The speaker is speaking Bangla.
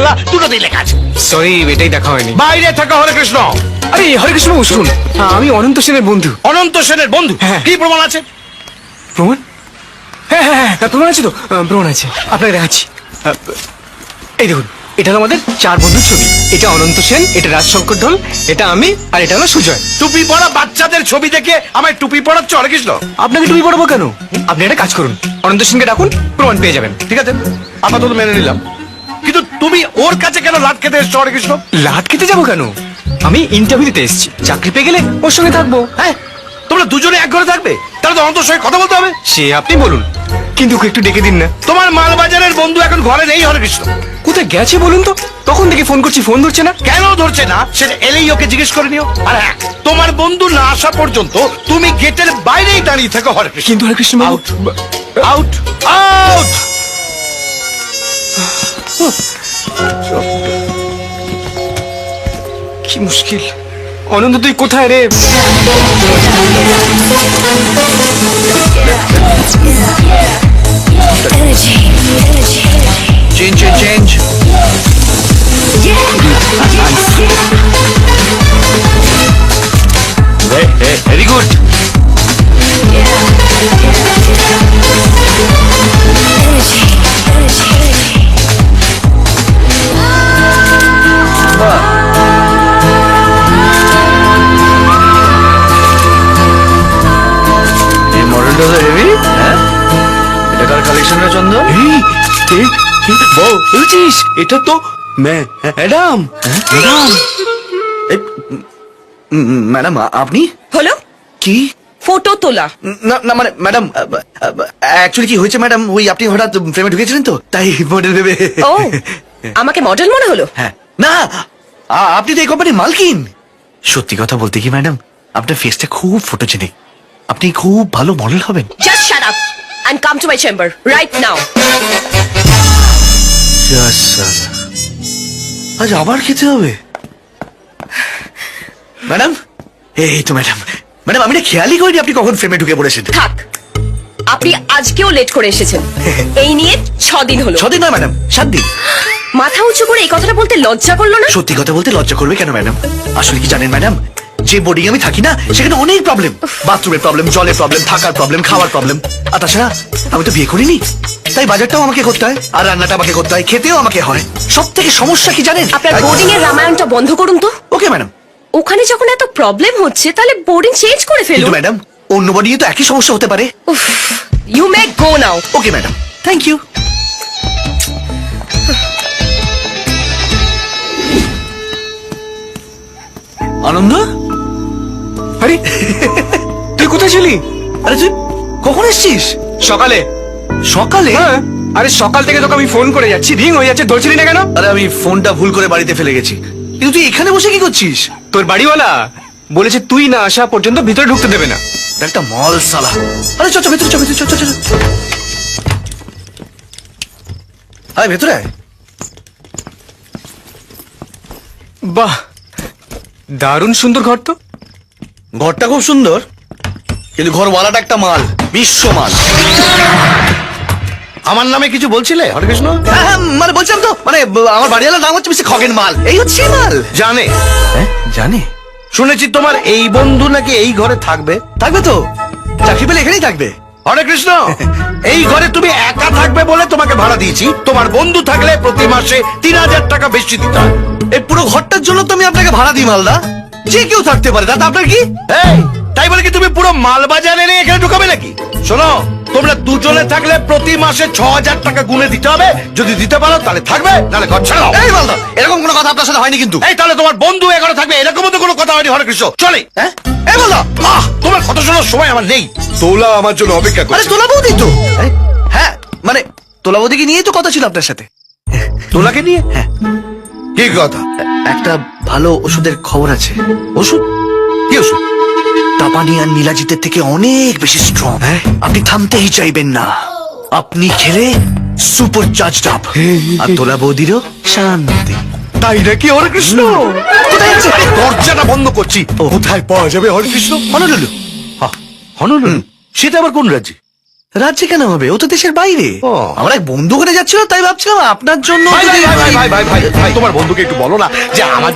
খোলা দুটোতেই লেখা আছে। সরি, এটাই দেখা হয়নি। বাইরে থাকা হরে কৃষ্ণ। আরে হরে কৃষ্ণ বাবু, শুনুন, আমি অনন্ত সেনের বন্ধু। অনন্ত সেনের বন্ধু? হ্যাঁ। কি প্রমাণ আছে? প্রমাণ? হ্যাঁ হ্যাঁ হ্যাঁ, প্রমাণ আছে তো, প্রমাণ আছে, আপনাকে দেখাচ্ছি। এই দেখুন, এটা হলো আমাদের 4 বন্ধুর ছবি। এটা অনন্ত সেন, এটা রাজশঙ্কর ঢোল, এটা আমি, আর এটা হলো সুজয়। টুপি পরা বাচ্চাদের ছবি দেখে আমায় টুপি পরাচ্ছ হরে কৃষ্ণ? আপনাকে টুপি পড়াবো কেন? আপনি একটা কাজ করুন, অনন্ত সেনকে ডাকুন, প্রমাণ পেয়ে যাবেন। ঠিক আছে, আপাতত মেনে নিলাম, কিন্তু তুমি ওর কাছে কেন লাট খেতে এসছো হরে কৃষ্ণ? লাট খেতে যাবো কেন? আমি ইন্টারভিউ দিতে এসেছি, চাকরি পেয়ে গেলে ওর সঙ্গে থাকবো। হ্যাঁ, তোমরা দুজনে এক ঘরে থাকবে? তাহলে তো অনন্তর সঙ্গে কথা বলতে হবে। সে আপনি বলুন, কিন্তু ওকে একটু ডেকে দিন না। তোমার মালবাজারের বন্ধু এখন ঘরে নেই হরে কৃষ্ণ। কোথায় গেছে বলুন তো? তখন থেকে ফোন করছি, ফোন ধরছে না। কেন ধরছে না সেটা এলেই ওকে জিজ্ঞেস করে নিও। আর হ্যাঁ, তোমার বন্ধু না আসা পর্যন্ত তুমি গেটের বাইরেই দাঁড়িয়ে থাকো হরে কৃষ্ণ। কিন্তু হরে কৃষ্ণ বাবু, আউট আউট। কি মুশকিল। অনন্ত তুই কোথায় রে? Change change. Very good. এই মডেলটা তো হেভি। হ্যাঁ, এটা কার কালেকশন রে চন্দন? বলছিস এটা তো ম্যাডাম। ম্যাডাম, ম্যাডাম আপনি? হলো কি? ফটো তোলা। না না, মানে ম্যাডাম, অ্যাকচুয়ালি কি হয়েছে ম্যাডাম, ওই আপনি হঠাৎ ফ্রেমে ঢুকেছিলেন তো, তাই মডেল ভেবে। ও, আমাকে মডেল মনে হলো? হ্যাঁ, না, আপনি তো এই কোম্পানির মালকিন। সত্যি কথা বলতে কি ম্যাডাম, আপনার ফেসটা খুব ফটোজেনিক, আপনি খুব ভালো মডেল হবেন। Just shut up and come to my chamber right now. আজ আবার খেতে হবে ম্যাডাম। এই তো ম্যাডাম, ম্যাডাম আমি না খেয়ালই করিনি আপনি কখন ফ্রেমে ঢুকে পড়েছেন। থাক, আপনি আজকেও লেট করে এসেছেন। এই নিয়ে 6 দিন হলো। 6 দিন নয় ম্যাডাম, 7 দিন। মাথা উঁচু করে এই কথাটা বলতে লজ্জা করলো না? সত্যি কথা বলতে লজ্জা করবে কেন ম্যাডাম? আসলে কি জানেন ম্যাডাম, যে বোর্ডিং আমি থাকি না, সেখানে অনেক প্রবলেম, বাথরুমের প্রবলেম, জলের প্রবলেম, থাকার প্রবলেম, খাওয়ার প্রবলেম। আর তাছাড়া আমি তো বিয়ে করিনি, তাই বাজারটাও আমাকে করতে হয়, আর রান্নাটা আমাকে করতে হয়, খেতেও আমাকে হয়। সব থেকে সমস্যা কি জানেন? আপনার বোর্ডিং এর রামায়ণটা বন্ধ করুন তো। Okay madam. ওখানে যখন এত প্রবলেম হচ্ছে তাহলে বোর্ডিং চেঞ্জ করে কিন্তু ফেলুন। ম্যাডাম, অন্য বোর্ডিং তো একই সমস্যা হতে পারে। You may go now. Okay madam, thank you. Anand, আরে তুই কোথায় ছিলি? আরে তুই কখন এসছিস? সকালে। সকালে? হ্যাঁ, আরে সকাল থেকে তোকে আমি ফোন করে যাচ্ছি, রিং হয়ে যাচ্ছে, ধরছিলি না কেন? আরে আমি ফোনটা ভুল করে বাড়িতে ফেলে গেছি। কিন্তু তুই এখানে বসে কি করছিস? তোর বাড়িওয়ালা বলেছে তুই না আসা পর্যন্ত ভিতরে ঢুকতে দেবে না। একটা মল সালা। আরে চল ভেতরে, চল ভেতরে, চল চল চল। আরে ভেতরে আয়। বাহ, দারুণ সুন্দর ঘর তো। ঘরটা খুব সুন্দর, কিন্তু ঘরওয়ালাটা একটা মাল, বিশ্ব মাল। আমার নামে কিছু বলছিলে হরে কৃষ্ণ? হ্যাঁ, মানে বলছিলাম তো, মানে আমার বাড়িওয়ালার নাম হচ্ছে মিস্টার খগেন মাল, এই হচ্ছে মাল। জানে? হ্যাঁ জানে। শুনেছি তোমার এই বন্ধু নাকি এই ঘরে থাকবে। থাকবে তো, চাকরি পেলে এখানেই থাকবে। হরে কৃষ্ণ, এই ঘরে তুমি একা থাকবে বলে তোমাকে ভাড়া দিয়েছি, তোমার বন্ধু থাকলে প্রতি মাসে 3000 টাকা বেশি দিতে হয়। এই পুরো ঘরটার জন্য তো আমি আপনাকে ভাড়া দিই মালদা, যে কেউ থাকতে পারে, তাতে আপনার কি? তাই বলে কি তুমি পুরো মালবাজার এনে এখানে ঢুকাবে নাকি? শোনো, তোমরা দুজনে থাকলে প্রতি মাসে 6000 টাকা গুনে দিতে হবে। যদি দিতে পারো তাহলে থাকবে, নাহলে ঘর ছাড়াও। এই মালদা, এরকম কোনো কথা আপনার সাথে হয়নি কিন্তু। এই তাহলে তোমার বন্ধু এ ঘরে থাকবে, এরকমও তো কোনো কথা হয়নি হরে কৃষ্ণ। চলে। হ্যাঁ, এই মালদা, তোমার কথা শোনার সময় আমার নেই। তোলা আমার জন্য অপেক্ষা আরে করছে। তোলা বৌদি তো। হ্যাঁ, মানে তোলা বৌদিকে নিয়েই তো কথা ছিল আপনার সাথে। তোলাকে নিয়ে? হ্যাঁ। কি কথা? একটা ভালো ওষুধের খবর আছে। ওষুধ? কি ওষুধ? তাপানি আর নীলাজিতের থেকে অনেক বেশি স্ট্রং। আপনি থামতেই চাইবেন না। আপনি খেলে সুপার চার্জড আপ। আর তোলা বৌদিরও শান্তি। তাই নাকি হরে কৃষ্ণ? কোথায় আছে? আরে দরজাটা বন্ধ করছি। কোথায় পাওয়া যাবে হরে কৃষ্ণ? হনলুলু। হনলুলু? সেটা আবার কোন রাজ্যে? রাজ্যে কেন হবে? ও তো দেশের বাইরে। ও। আমার এক বন্ধু করে যাচ্ছিল, তাই ভাবছিলাম আপনার জন্য ভাই যদি- ভাই ভাই ভাই ভাই ভাই ভাই তোমার বন্ধুকে একটু বলো না যে আমার